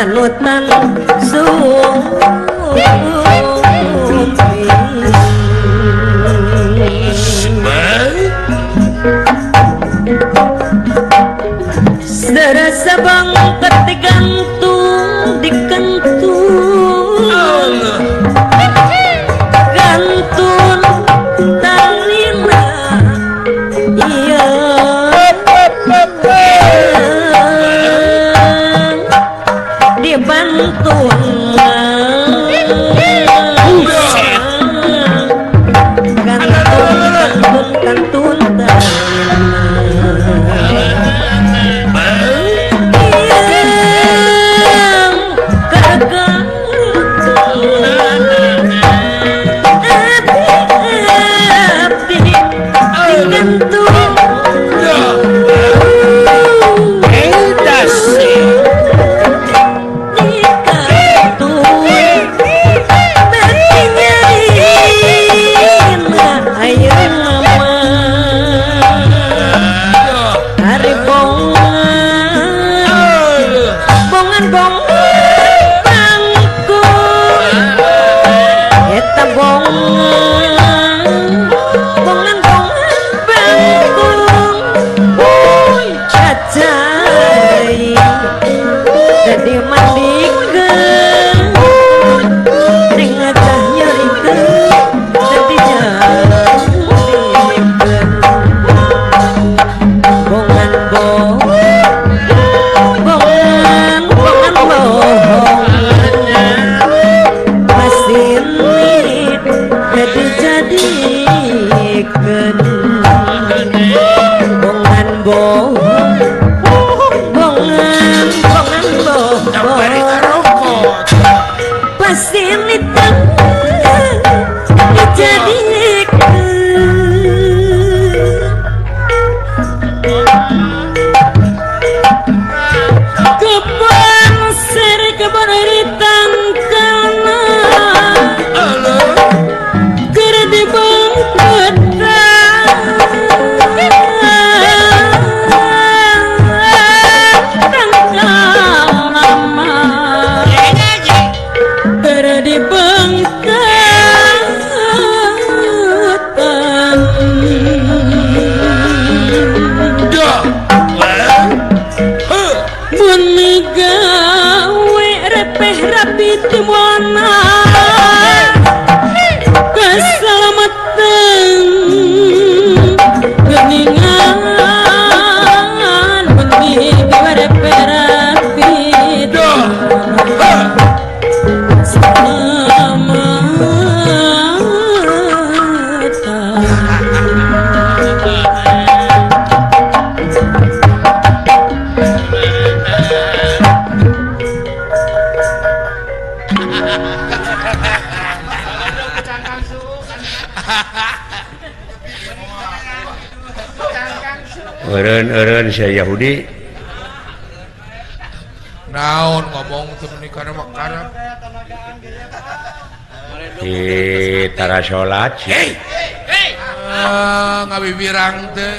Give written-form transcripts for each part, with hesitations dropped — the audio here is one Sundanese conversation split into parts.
panutan sumpi serasa bangkat digantung gantung talina iya dibantun kantun Eren saya Yahudi naon ngomong tuh menikah makarab di tara sholat ngabibirang teh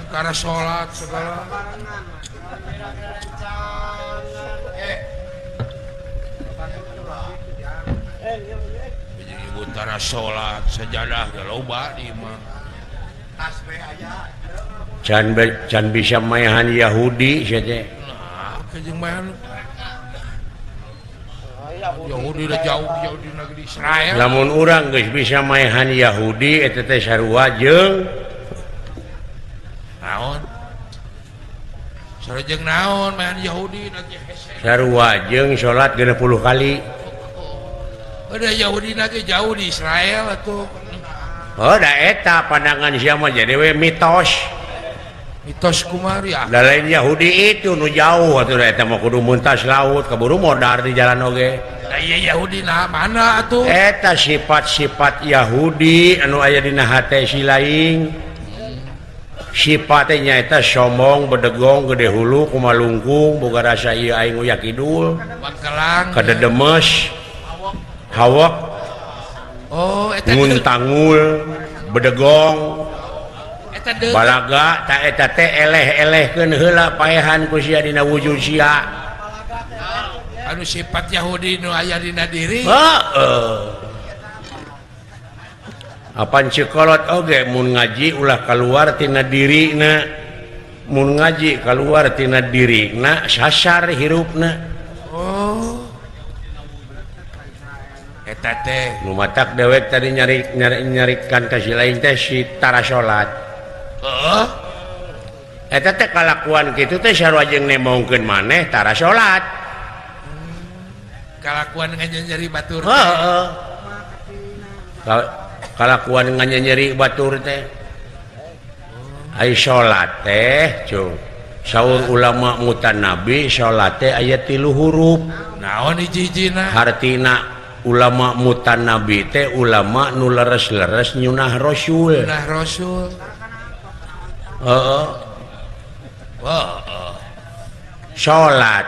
karena sholat segala ibu tara sholat sejadah loba di imam can bisa mayahan Yahudi saja. Nah, kejeng mayahan Yahudi udah jauh di negeri Israel. Namun orang guys bisa mayahan Yahudi eta teh sarua jeung naon? Sarua naon mayahan Yahudi nanti sarua jeung salat 60 kali. Udah Yahudi nanti jauh di Israel atuh. Oh, da eta pandangan siapa jadi we mitos. Mitos kumari ah. Da lain Yahudi itu nu jauh atuh eta mah kudu muntas laut kaburu modar di jalan oge. Da ieu Yahudi nah mana atuh? Eta sifat-sifat Yahudi anu aya dina hate si laing. Sifatnya nyaeta sombong, bedegong, gede hulu, kumalungkung, boga rasa ieu aing uya kidul. Kadedemes, hawak. Oh, eta nguntangul, bedegong. Balaga tak eta teh eleh-elehkeun heula paehan ku sia dina wujud sia. anu sifat Yahudi nu aya dina diri apaan cikolot oge mun ngaji ulah keluar tina dirina mun ngaji keluar tina dirina sasar hirupna eta teh nu matak dewek tadi nyarikan ka si lain teh si tara salat eta teh kalakuan kitu teh sarua jeung nemongkeun maneh tara salat kalakuan nyeri batur heeh kalakuan nyeri batur teh ai salat teh cung saur ulama mutanabi salat teh aya 3 huruf naon hiji-hijina hartina ulama mutanabi teh ulama nu leres-leres nyunah rasul heeh salat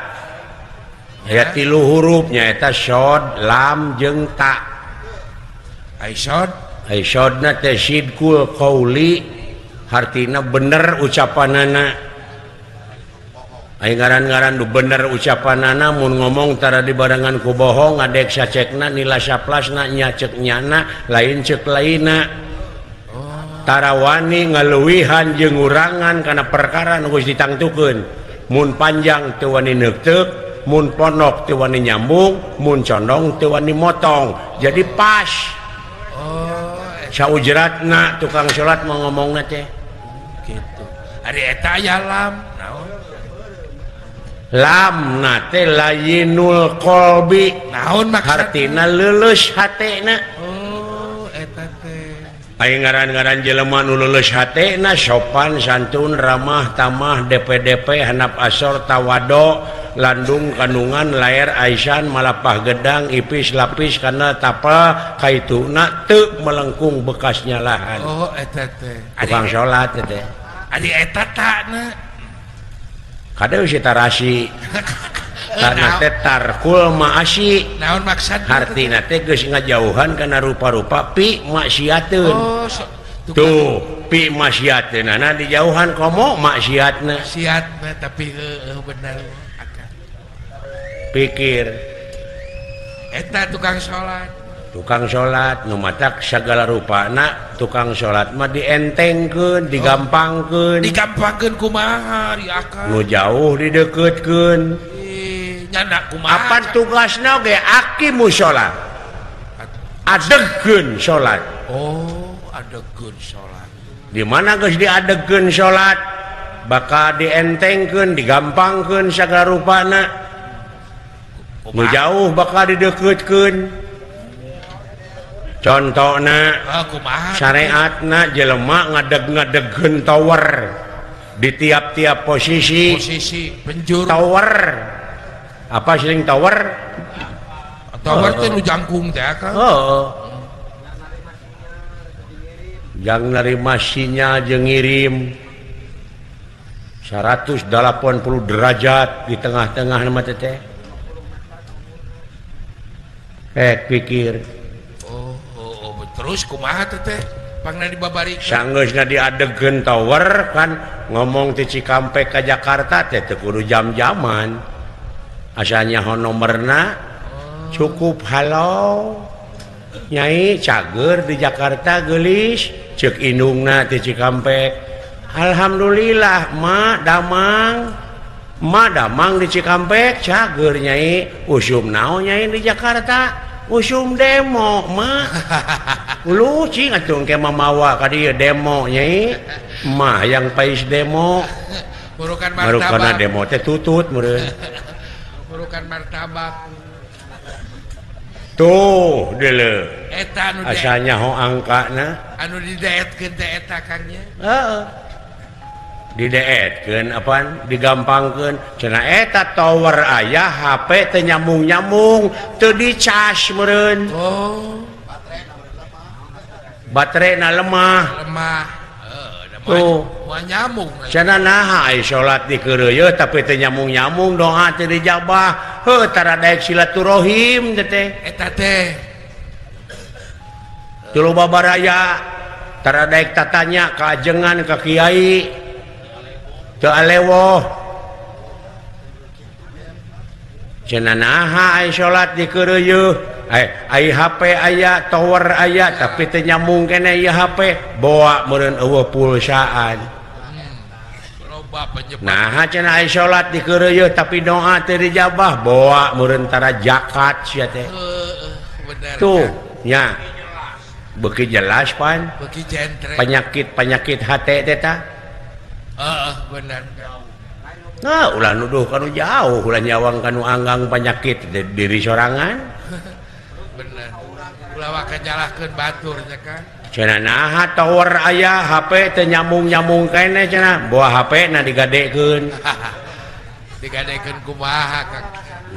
aya 3 huruf nyaeta syad lam jeung ta ai syadna teh sidqul qauli hartina bener ucapanana ai ngaran-ngaran nu bener ucapanana mun ngomong tara dibarengan ku bohong ngadek sacekna nila saplasna nya cek nyana lain cek laina tara wani ngaleuwihan jeung urangan kana perkara nu geus ditangtukeun mun panjang teu wani neuteuk mun ponok teu wani nyambung mun condong teu wani motong jadi pas saujratna tukang salat mau ngomongna teh gitu ari eta aya lam naon lam na teh layinul qalbi naon maksudna artina leuleus hatena eta teh aya ngaran-ngaran jelema nu leuleus hatena sopan santun ramah tamah DP handap asor tawado landung kandungan lair aisan malapah gedang ipis lapis kana tapal kaituna teu melengkung bekasnya lahan eta teh tukang salat teh ari eta tana kadeu si tarasi kana teh tarkul maasi naon maksudna hartina teh geus ngajauhan kana rupa-rupa pi maksiateun tuh pi maksiateun na dijauhan komo maksiatna siatna tapi bener pikir eta tukang salat nu matak sagala rupana tukang salat mah dientengkeun digampangkeun kumaha ri akal nu jauh dideketkeun nyanda kumaha apa tugasna ge aqimu sholat adegkeun salat adegkeun salat di mana geus diadegkeun salat bakal dientengkeun digampangkeun sagala rupana nu jauh bakal dideketkeun contohna syariatna jelema ngadeg-ngadegkeun tower di tiap-tiap posisi penjuru tower apa sering tower teh nu jangkung teh kan yang nerima sinyal jeung ngirim 180 derajat di tengah-tengah nama teh pikir terus kumaha teh pangna dibabari sanggeusna diadegkeun tower kan ngomong ti Cikampek ka Jakarta teh teu kudu jam-jaman asalnya nomorna cukup halo nyai cager di Jakarta geulis ceuk indungna ti Cikampek alhamdulillah damang di Cikampek cager nyai usum naon nyai di Jakarta usum demo mah lu cing atuh ke mamawa ka dieu demo nyai mah yang pais demo burukan demo teh tutut meureun burukan martabak tuh deuleu eta anu asalnya ho angkana anu didaetkeun teh eta kangnya heeh dideetkeun apaan digampangkeun cenah eta tower aya HP teu nyambung-nyambung teu dicas meureun baterena lemah tuh nyambung cenah naha ai salat di keureuyeut tapi teu nyambung-nyambung doa teu dijabah heuh tara daek silaturahim teh eta teh teu loba baraya tara daek tatanya ka ajengan ka kiai teu alewoh cenah naha aya salat di keureuh aya HP aya tower aya tapi teu nyambung keneh ieu HP bawa meureun eueuh pulsaan loba penyebab nah cenah aya salat di keureuh tapi doa teu dijabah bawa meureun tara zakat sia teh bener tuh nya beuki jelas pan bagi jentre penyakit hate teh tah bener nah ulah nuduh kanu jauh ulah nyawang kanu anggang penyakit diri sorangan bener ulah waka nyalahkeun batur nya kan cenah naha tower aya HP teu nyambung keneh cenah bawa HP na digadekeun digadekeun kumaha Kang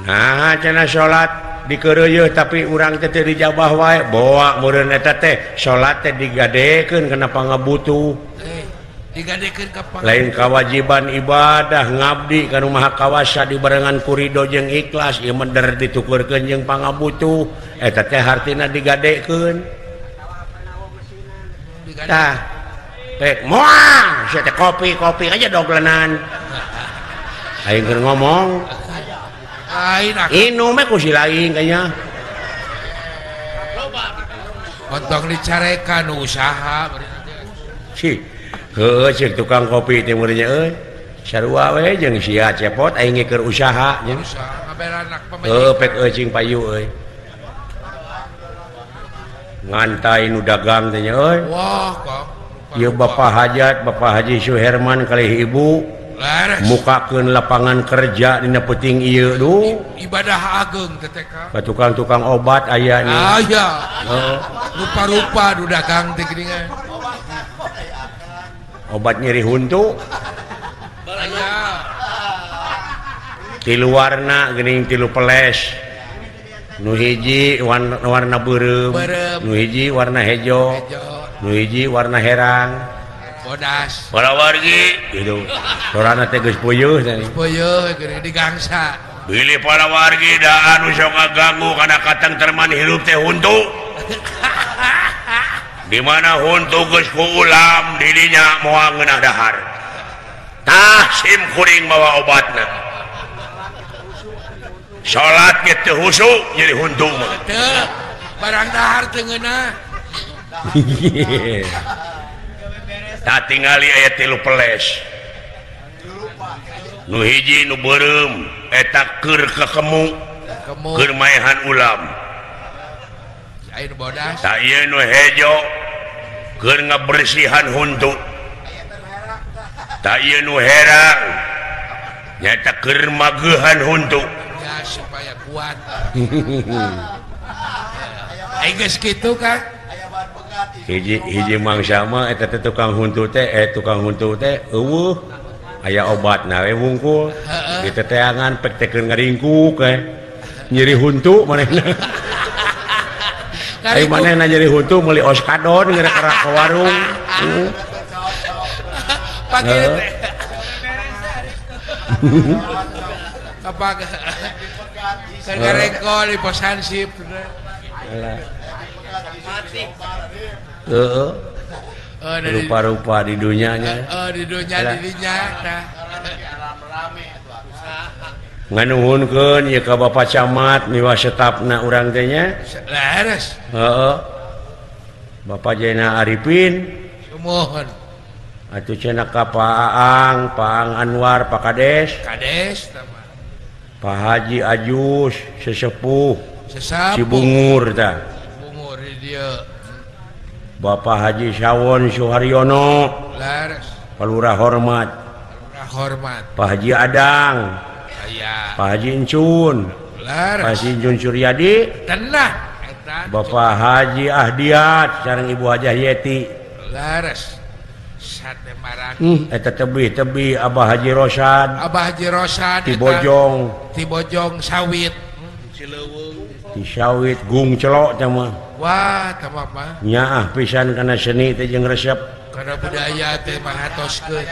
nah cenah salat di keureuh tapi urang teh teu dijabah wae bawa meureun eta teh salat teh digadekeun kana pangabutuh digadekeun ka lain kewajiban ibadah ngabdi kanu maha kawasa dibarengan ku ridho jeung ikhlas ieu mender ditukurkeun jeung pangabutuh eta teh hartina digadekeun tah pek moal sia teh kopi aja doglenan aing keur ngomong lain inu mah ku si lain kayaknya ontong dicarekan usaha si heueuh ceuk tukang kopi teh meureunnya euy sarua we jeung sia cepot aing keur usaha nya usaha ngaberanak heueuh pek cing payu euy ngantai nu dagang teh nya euy wah Kang ieu Bapak Hajat Bapak Haji Suherman kalih ibu lares mukakeun lapangan kerja dina peuting ieu duh ibadah ageng teh Kang ka tukang-tukang obat aya nih aya rupa-rupa nu dagang teh geuningan obat nyeri huntu aya tilu warna geuning tilu peles nu hiji warna beureum nu hiji warna hejo nu hiji warna herang bodas para wargi gitu sorana teh geus puyeuh teh peuyeul geuning digangsa bilih para wargi da anu sok ngaganggu kana katengtreman hirup teh huntu di mana huntu geus ku ulam di dinya moal ngeunah dahar tah sim kuring bawa obatna salat ge teu husuk nyeri huntu mah teu barang dahar teu ngeunah tah tingali aya tilu peles nu hiji nu beureum eta keur kekemu keur maehan ulam aya nu bodas tah ieu nu hejo keur ngabersihan huntu tah ieu nu herang nyata keur mageuhan huntu ya supaya kuat aing geus kitu Kang hiji mangsa mah eta teh tukang huntu teh eueuh aya obatna we wungkul diteteangan pek teh keur ngaringkuk nyeri huntu manehna ai manehna nyeri huntu meuli oskadon geura ka warung pake teh apa segareko di posansip heeh rupa-rupa di dunianya di dunia dirinya tah nganuhunkeun ieu ka Bapak Camat miwah setapna urang teh nya lares heeh Bapak Jaina Arifin mohon atuh cenah ka Pak Aang Anwar Pak Kades tamah Pak Haji Ajus sesepuh sesapu Cibungur tah bungur di dieu Bapak Haji Sawon Suharyono lares Palurah Hormat hormat Pak Haji Adang aya Pak Haji Encun Pak lares Haji Encun Suryadi tenah eta Bapak Haji Ahdiat sareng Ibu Hajah Yeti lares sate marang eta tebih Abah Haji Rosad Abah Haji Rosad ti Bojong sawit ti sawit gung celok teh mah wah tamah mah nyaah pisan kana seni teh jeung resep kana budaya teh mahatoskeun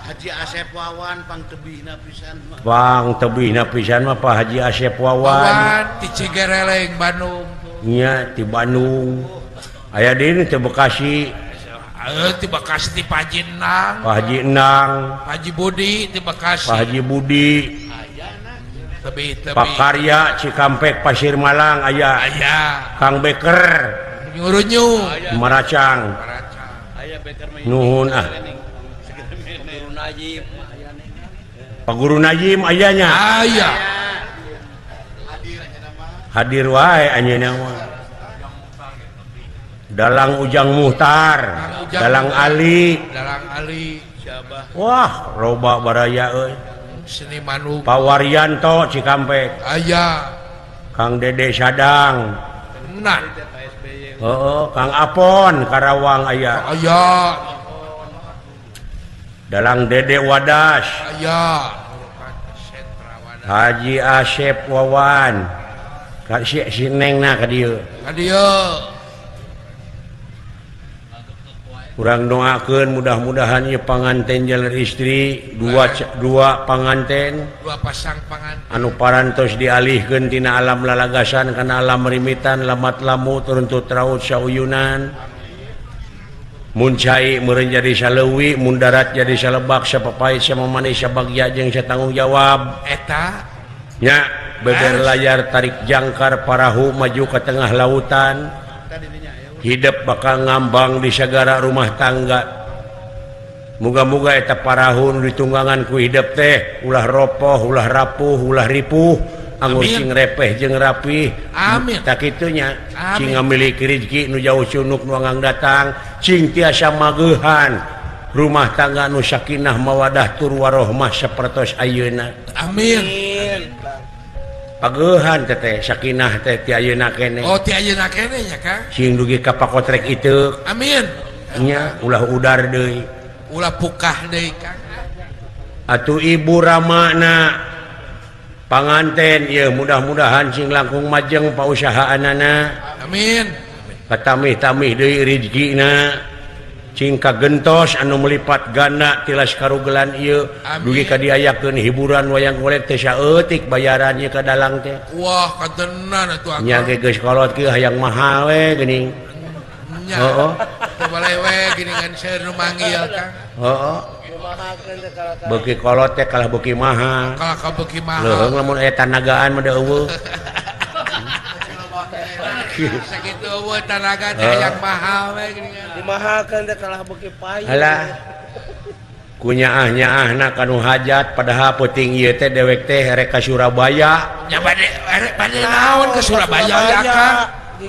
Haji Asep Wawan pang tebihna pisan mah. Pang tebihna pisan mah Pak Haji Asep Wawan ti Cigereleng Bandung nya ti Bandung aya di teh Bekasi ti Bekasi ti Pajinang Pak Haji Endang Haji Budi ti Bekasi Pak Haji Budi Tebi Pakarya Cikampek Pasir Malang aya aya Kang Beker nyuruh Maracang Aya beker mah nuhun guru Najib. Pak Guru Najim ayanya aya hadir wae anjeunna mah Dalang Ujang Muhtar Dalang Ali Dalang Ali Syabah. wah loba baraya euy seniman hukum Pawaryanto Cikampek aya Kang Dede Sadang nan Kang Apon Karawang aya aya Dalang Dede Wadas aya Haji Asep Wawan si nengna ka dieu dia kurang doakeun mudah-mudahan ieu panganten jalan istri dua panganten dua pasang pangan anu parantos dialihkeun tina alam lalagasan kana alam rimitan lamat lamu turun raut sauyunan mun cai meureun jadi saleuwi mun darat jadi salebak sapapait samamanis sabagja jeung satanggung jawab eta nya beber layar tarik jangkar parahu maju ke tengah lautan hidup bakal ngambang di sagara rumah tangga muga-muga eta parahu ditunggangan ku hidup teh ulah ropoh ulah rapuh ulah ripuh anggur sing repeh jeung rapih amin tak kitunya cing ngamiliki rezeki nu jauh cunuk nu ngang datang cing tiasa mageuhan rumah tangga nu sakinah mawadah tur warohmah sapertos ayeuna amin pageuhan teh sakinah teh ti ayeuna kene oh ti ayeuna kene nya Kang sing dugi ka pakotrek itu amin nya ulah udar deui ulah pukah deui Kang atuh ibu ramana panganten ieu mudah-mudahan sing langkung majeng pausahaanana amin katamih-tamih deui rezekina cing kagentos anu melipat ganda tilas karugelan ieu dugi ka diayakeun hiburan wayang golek teh saeutik bayarannya ka dalang teh wah katenan atuh nya ge geus kolot kieu hayang mahal we geuning nya heeh teu boleh we geuningan seueur nu manggil Kang heeh beuki kolot teh kalah beuki mahal kalau ka beuki mahal leuheung lamun aya tanagaan mah da eueuh sakitu eueuh tanaga teh hayang mahal we geuningan Dimahalkeun teh kalah beuki payah. alah kunyaah-nyaahna kanu hajat padahal peuting ieu teh dewek teh rek ka Surabaya nya bade naon ke Surabaya ya Kang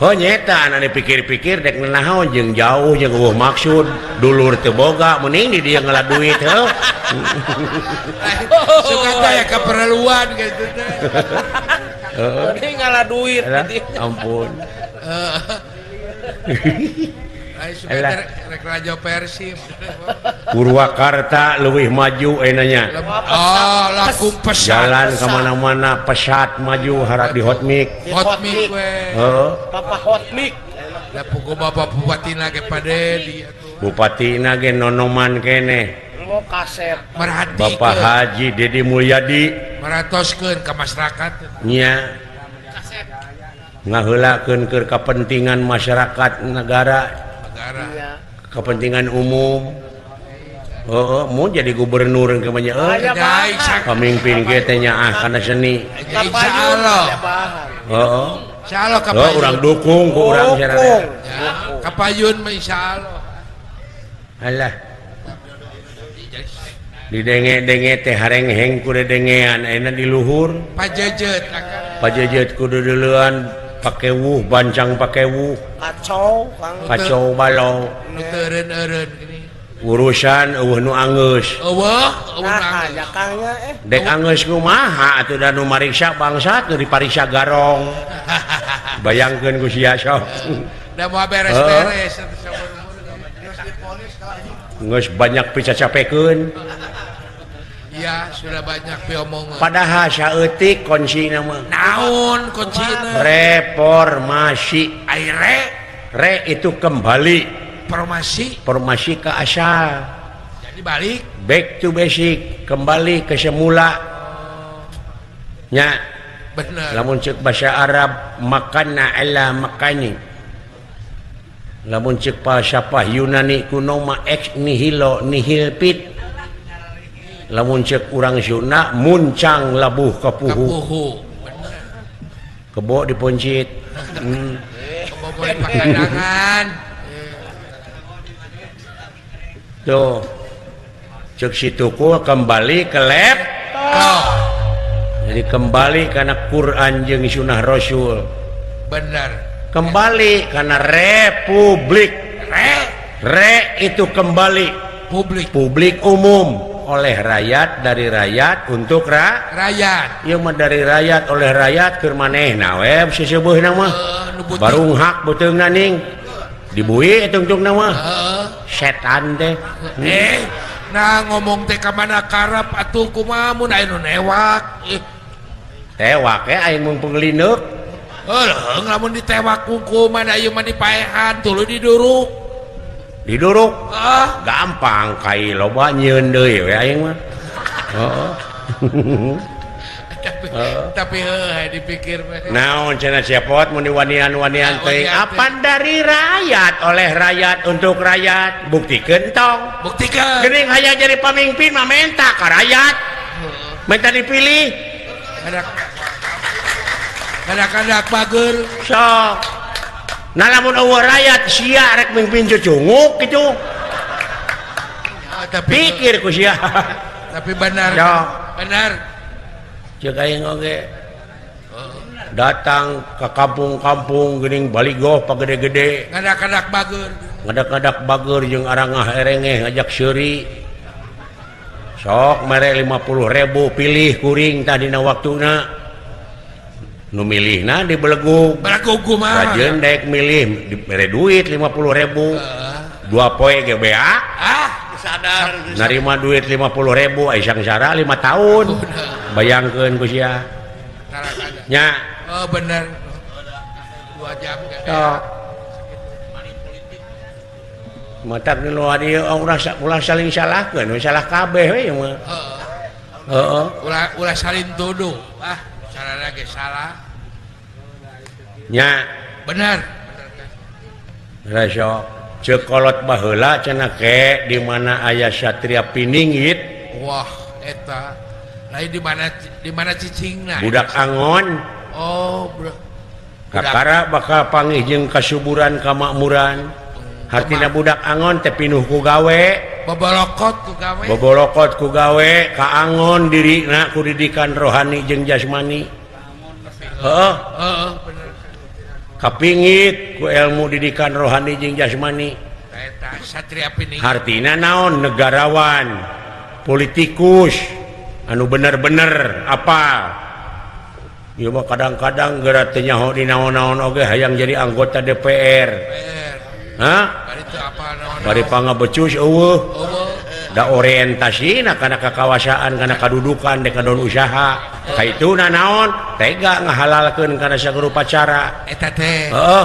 oh nyeta anu dipikir-pikir dek naon jeung jauh jeung eueuh maksud dulur teu boga mending di dieu ngala duit heuh suka teh keperluan gitu teh Mending ngala duit. ampun suka rek raja Persib Purwakarta leuwih maju enanya oh lakum pesat jalan kemana-mana pesat maju harap di hotmik hot mic we Papa hot mic. da pugu bapak bupatina ge pade dia tuh bupatina ge nonoman kene Mau kaset. merhati Bapak Haji Dedi Mulyadi meratoskeun ka masyarakat nya ngaheulakeun keur kepentingan masyarakat negara negara kepentingan umum mau jadi gubernur ke banyak pemimpin ge teh nya kana seni insyaallah insyaallah kapayun urang dukung ku urang sareng kapayun mah insyaallah alah didenge-denge teh harengheng ku dengean ayeuna di luhur pajejet pajejet kudu deuleun pake wuh bancang pake wuh Kacau, Kang. kacau balau nu teu eureun gini urusan eueuh nu anggeus eueuh Nah, nangis ya Kangnya dek anggeus kumaha atuh da nu mariksa bangsat nu dipariksa garong bayangkeun ku sia sok da mau beres-beres geus banyak picacapekeun iya sudah banyak piomongan padahal saeutik kuncina mah naon kuncina reformasi aire re itu kembali formasi ke asal jadi balik back to basic kembali ke semula nya bener lamun ceuk bahasa Arab makanna ala makani lamun ceuk falsafah Yunani kuno ma ex nihilo nihil pit lamun cek urang Sunda muncang labuh kapuhu Kapuhu. Bener. kebo diponcit Keboboin pakadangan. tuh cek situku kembali ke Oh, jadi kembali karena Quran jeung sunnah Rasul bener. kembali karena republik itu kembali publik umum oleh rakyat dari rakyat untuk Rakyat. ieu mah dari rakyat oleh rakyat keur manehna we seseubeuna mah barung hak beuteungna ning dibui tungtungna mah setan teh Nah ngomong teh ka mana karep atuh kumaha mun aya nu newak. tewak aing mun penglineuk Heuh lamun ditewak hukuman ieu mah dipaehan tuluy diduruk. diduruk gampang kai loba nyieun deui we aing mah heeh Tapi dipikir naon cenah cepot mun diwanian-wanian teh apan dari rakyat oleh rakyat untuk rakyat buktikeun tong buktikan. geuning hayang jadi pamimpin mah menta ka rakyat minta dipilih Kadak-kadak bager. sok nah lamun eueuh rakyat sia rek mimpin cucunguk gitu pikir ku sia Tapi benar. Sok. Benar. cek aing oge datang ke kampung-kampung geuning baligoh pagede-gede Kadak-kadak bager. ngadak-ngadak bager jeung arangah erengeh ngajak seuri sok mere 50.000 pilih kuring tadina waktuna nu milihna dibelegug Balagu kumaha. rajeun daek milih mere duit 50.000 dua poe ge bea sadar narima duit 50.000 aya sangsara 5 tahun bayangkeun ku sia Kadak-kadak. nya Oh benar. 2 jam kan. sok matak di luar dia ulah saling salahkeun we salah kabeh we mah heeh Ulah saling tuduh. Carana ge salah. nya Benar. rasok ceuk kolot baheula cenah ke di mana aya satria piningit Wah, eta. Lain di mana cicingna? budak angon Oh, bro. kakara bakal panggih jeung kasuburan kamakmuran hartina budak angon teh pinuh ku gawe Bobolokot ku gawe. bobolokot ku gawe kaangon dirina ku didikan rohani jeung jasmani heeh Heeh, bener. kapingit ku ilmu didikan rohani jeung jasmani Eta satria pining. hartina naon negarawan politikus anu bener-bener apa ieu mah kadang-kadang geura teu nyaho di naon-naon oge hayang jadi anggota DPR hah Bari teu apa naon. bari pangabecus eueuh Oh, da orientasina kana kakawasaan kana kadudukan dek kadon usaha kaituna naon tega ngahalalkeun kana sagrupa cara eta teh. heeh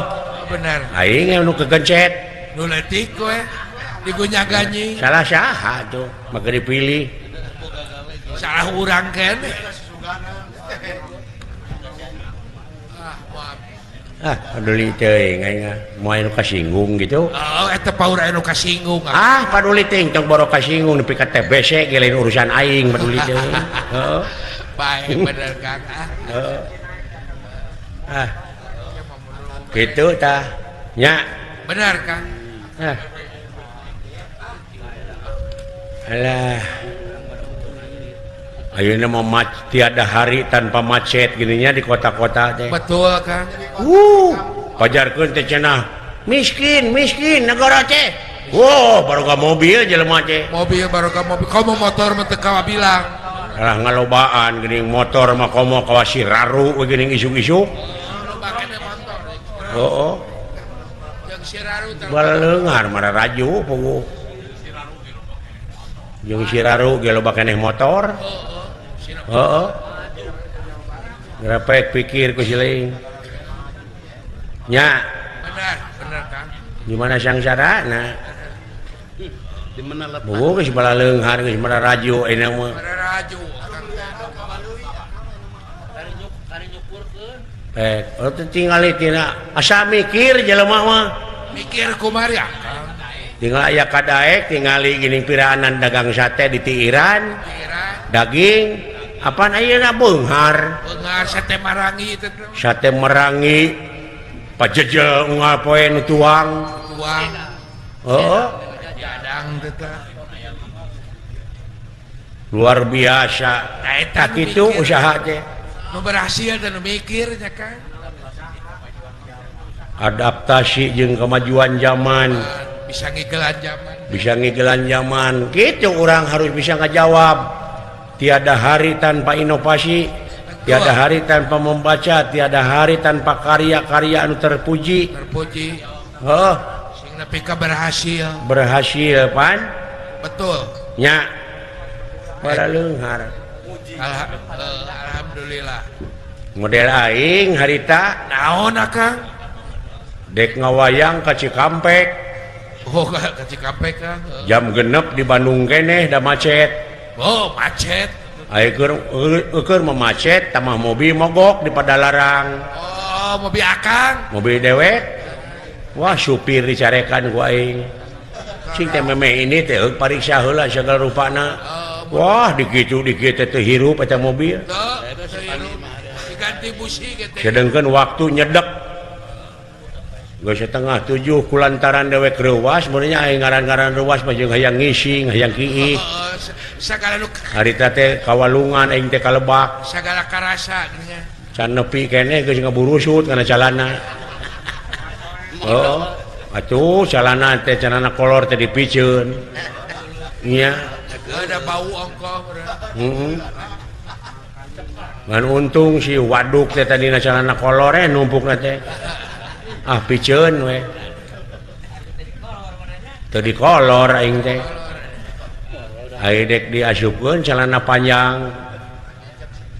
Bener. aing anu kegencet Nu leutik we digunya ganyi. salah saha tuh maka dipilih Salah urang kan. Maaf. paduli teuing aing moal anu kasinggung gitu Oh, eta paur anu kasinggung. paduli teuing tong boro kasinggung nepi ka TBC ge lain urusan aing paduli teuing heeh Baik bener Kang. heeh kitu tah nya Bener Kang. alah ayeuna mah tiada hari tanpa macet gininya di kota-kota teh Betul Kang. pajarkeun teh cenah miskin negara teh baru mobil jelema teh Mobil baru ke mobil. Kamu motor mah teu kawa bilang. alah ngalobaan geuning motor mah komo ka Wasiraru we geuning isuk-isuk heeh Yang Siraru baleungar mara raju puguh jeung Siraru ge loba keneh motor heeh grepek pikir ku siling nya bener Kang. gimana sangsarana di mana letak buku geus baleunghar geus mara raju enak mah Bener raju Kang. teh tinggal tina asa mikir jelema mah Mikir kumari Kang. tinggal aya kadaek tingali gini piraanan dagang sate di tiiran daging apaan ayeuna beunghar sate marangi itu tuh. sate merangi pajejel unggal poe nu tuang heeh Jadang teh tah. luar biasa tak kitu usaha teh Nu berhasil dan nu mikir nya kan. adaptasi jeung kemajuan zaman Bisa ngigelan zaman. bisa ngigelan zaman gitu orang harus bisa ngajawab tiada hari tanpa inovasi tiada hari tanpa membaca tiada hari tanpa karya-karya anu terpuji Terpuji. oh Sing nepi ka berhasil. berhasil pan Betul. nya para leunghar Alhamdulillah. model aing harita Naon akang? dek ngawayang ka Cikampek Oh, ka Cikampek Kang. jam genep di Bandung keneh da macet Oh, macet. aya keur memacet tamah mobil mogok di Padalarang Oh, mobil akang. mobil dewek wah supir dicarekan ku aing sing teh memeh ini teh pariksa heula segala rupana wah dikitu teh hirup eta mobil Tuh, diganti busi gitu. sedengkeun waktu nyedek geus setengah 7 kulantaran dewek reuwas sebenarnya aing ngaran-ngaran reuwas mah jeung hayang ngising hayang kiih Sagala nu harita teh kawalungan aing teh kalebak sagala karasa gini nya. can nepi keneh geus ngaburusut kana calana oh atuh calana teh calana kolor teh dipiceun nya Ada bau ongkoh urang. ngan untung si waduk teh tadina calana kolor numpukna teh ah piceun we teu di kolor aing teh ai dek diasupkeun calana panjang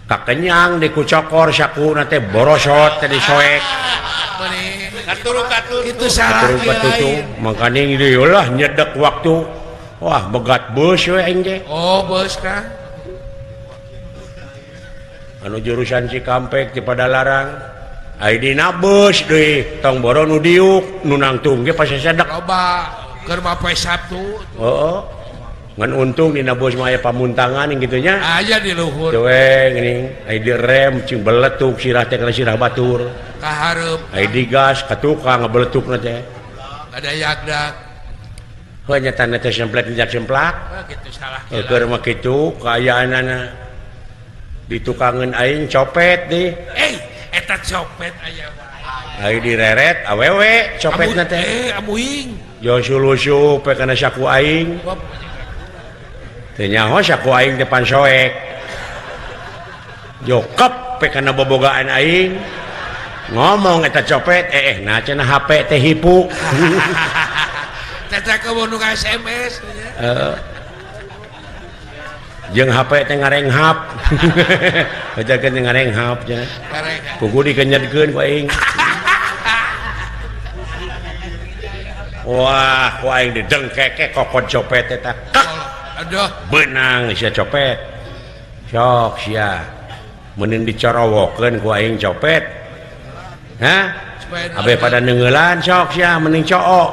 kakenyang dikucokor sakuna teh borosot teh disoek Katur itu salah lain makanya ieu lah nyedek waktu wah begat bus we aing teh Oh, bos Kang. anu jurusan Cikampek di Padalarang ai dina bus deui tong boro nu diuk nu nangtung ge pasti sedek Loba keur mapoe Sabtu. heeh ngan untung dina bus mah aya pamuntangan gitu nya Aya di luhur. cewek geuning ai direm cing beletuk sirah teh kana sirah batur Ka hareup ai digas ka tukang ngabeletukna teh ada yagdak. heuh nya tanda teh semplak dijak semplak Oh, gitu salah. keur mah kitu kaayaanana di tukangan aing copet deh Eta copet aya. ai direret awewe copetna teh Amuing. yo sulusup pe kana saku aing teu nyaho saku aing depan soek jokep pe kana bobogaan aing ngomong eta copet nah cenah HP teh hipu Teta ke nu SMS nya. jeung HP teh ngarenghap bajakeun teh ngarenghap nya Karek. kudu dikenyedkeun ku aing wah ku aing didengkeke kokot copet eta Aduh, benang sia copet sok sia meunin dicorowokeun ku aing copet hah abe pada neungeulan sok sia mending cook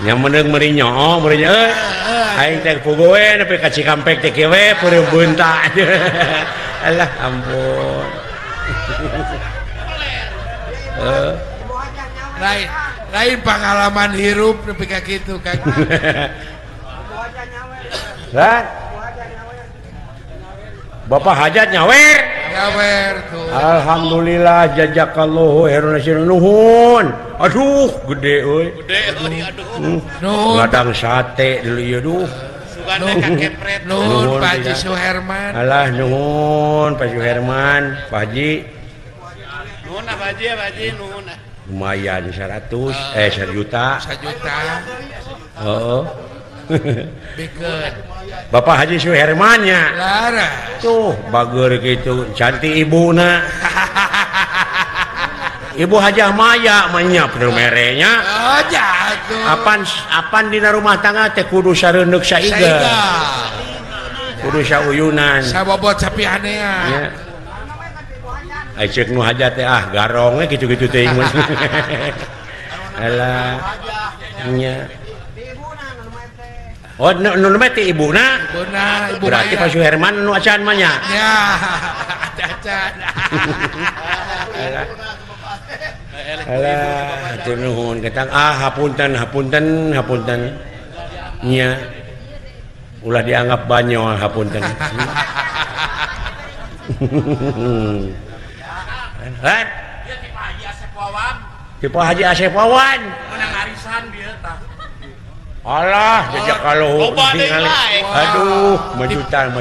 nya meneng meuring nyoo meuring aing teh puguh we nepi ka Cikampek teh kieu we peureum beunta alah ampun lain pengalaman hirup nepi ka kitu Kang. kan Bapak hajat nyawer Nyawer tuh. alhamdulillah jazakallahu khairan nuhun aduh gede euy Nuhun. ladang sate dulu ieu duh Sugana kakepret. Nuhun Nuhun, Pak Haji tidak. Suherman. alah nuhun Pak Suherman Pak Haji Nuhun Pak Haji, Pak Haji, nuhun. lumayan 100 1 juta 1 juta. heeh Bikeun. Bapak Haji Suherman nya Lara. tuh bager gitu cantik ibuna Ibu Hajah Maya manyap nu merenya Oh, jatuh. apan dina rumah tangga teh kudu sareundeuk saiga Saiga. kudu sauyunan Sabobot sapihanea. nya ai ceuk nu hajat teh garong we kitu-kitu teuing mah alah nya oh nu mati ibuna ibu berarti Pak Suherman nu acan mah nya ya acan alah atuh nuhun ketang hapunten nya ulah dianggap banyo hapunten Hah? Tipe Haji Asep Wawan menang arisan dia tah alah jejak kalau tinggal aduh majutan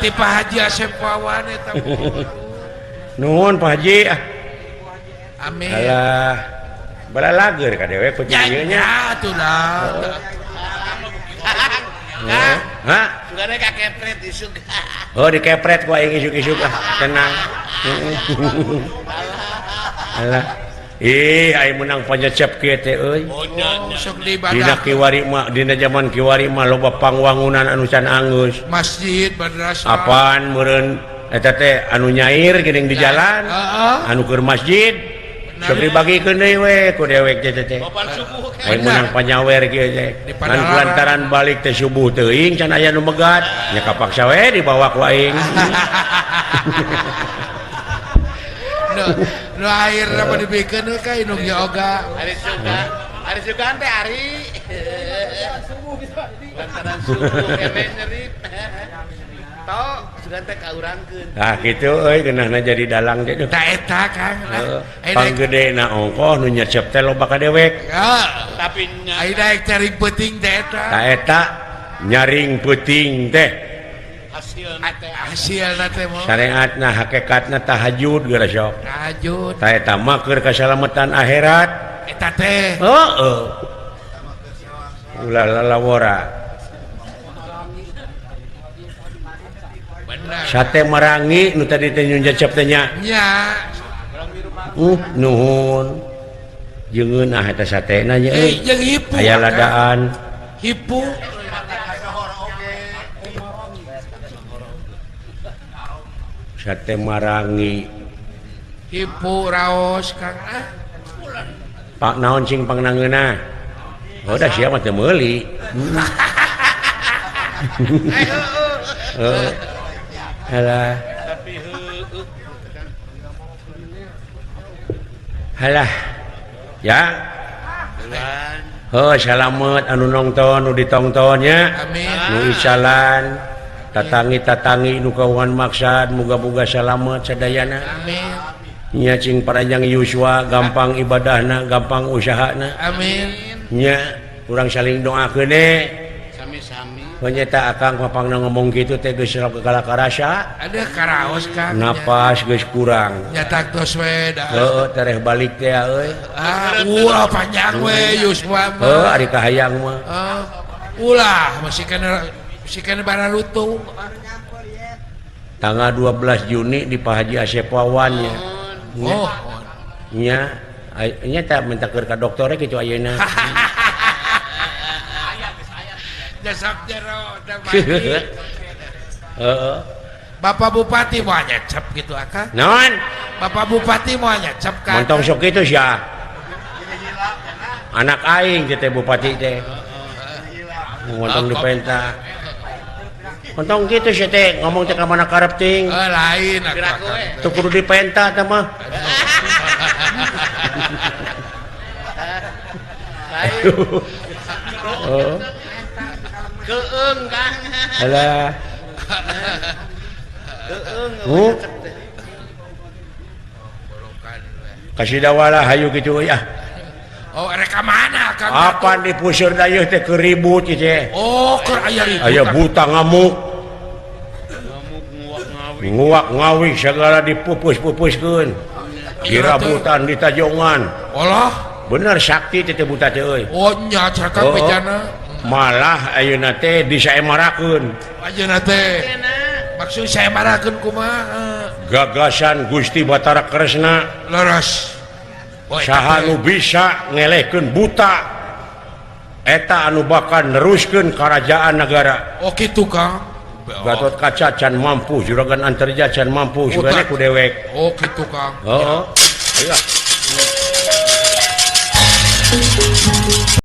tipe Haji Asep Wawan eta nuhun Pak Haji amin alah balalager ka dewe ku ya tuh lah hah Sugana kakepret isuk. oh dikepret ku aing isuk-isuk tenang alah aing menang panyecep kieu teh euy sok dina dibadah kiwari mah dina zaman kiwari mah loba pangwangunan anu can angeus masjid madrasah apaan meureun eta teh anu nyair geuning di jalan anu keur masjid sok dibagikeun deui we ku dewek teh Bapak subuh aing menang panyawer kieu teh ngan lantaran balik teh subuh teuing can aya nu megat nya kapaksa we dibawa ku aing nu air apa dibikeun ka indung yoga Ari suka teh Ari. Lantaran subuh kene nyerip. Tok sugan teh kaurangkeun. nah kitu euy geunahna jadi dalang teh tak eta kan panggedena ongkoh nu nyecep teh loba ka dewek Tapi nya ai daek cari penting teh eta ta eta nyaring peuting teh hasilna teh mah syariatna hakikatna tahajud geura sok lanjut ta eta mah keur kasalamatan akhirat eta teh heueuh ulah lalawora bener sate marangi nu tadi teh nyun jacep teh nya nya nuhun jeung nah eta satena nya jeung hipu aya ladaan hipu sate marangi hipu raos kang pak naon cing pangnangeuna oh da sia mah teu meuli halah halah ya salamet anu nongton nu ditongtonnya amin nu isalan tatangi nu kawangan maksad muga-muga salamet sadayana amin nya cing paranjang yuswa gampang ibadahna gampang usahana amin nya urang saling doakeun sami-sami. nyata akang papangna ngomong kitu teh geus kalakarasa ada karaos kan napas geus kurang nyatak tos we da heueuh tereh balik teh euy ulah panjang we Yuswa heuh ari kahayang mah ulah masih kena bara lutung tanggal 12 Juni di Pak Haji Asep Wawan nya oh nya nya minta keur ka dokter kitu ayeuna jasab jero heeh Bapak Bupati mau nyecep gitu akang naon Bapak Bupati mau nyecep kan montong sok kitu sia anak aing teh bupati teh montong dipenta montong kitu sia teh ngomong teh ka mana karep ting lain teu kudu dipenta teh mah oh Keung Kang. alah Keung. kasih dawala hayu kitu ya oh reka mana Kang apa di puseur dayeuh teh keur ribut ieu teh oh keur aya ribut aya buta ngamuk nguak ngawik segala dipupus-pupuskeun dirabutan di tajongan olah bener sakti teh buta teh euy oh nya cakap bejana malah ayeuna teh disaemarakeun ayeuna teh maksud saya marakeun kumaha gagasan Gusti Batara Kresna leres saha nu bisa ngelehkeun buta eta anu bakal neruskeun kerajaan negara oh kitu Kang Gatot Kaca can mampu juragan Antarja can mampu sugane ku dewek oh kitu Kang heeh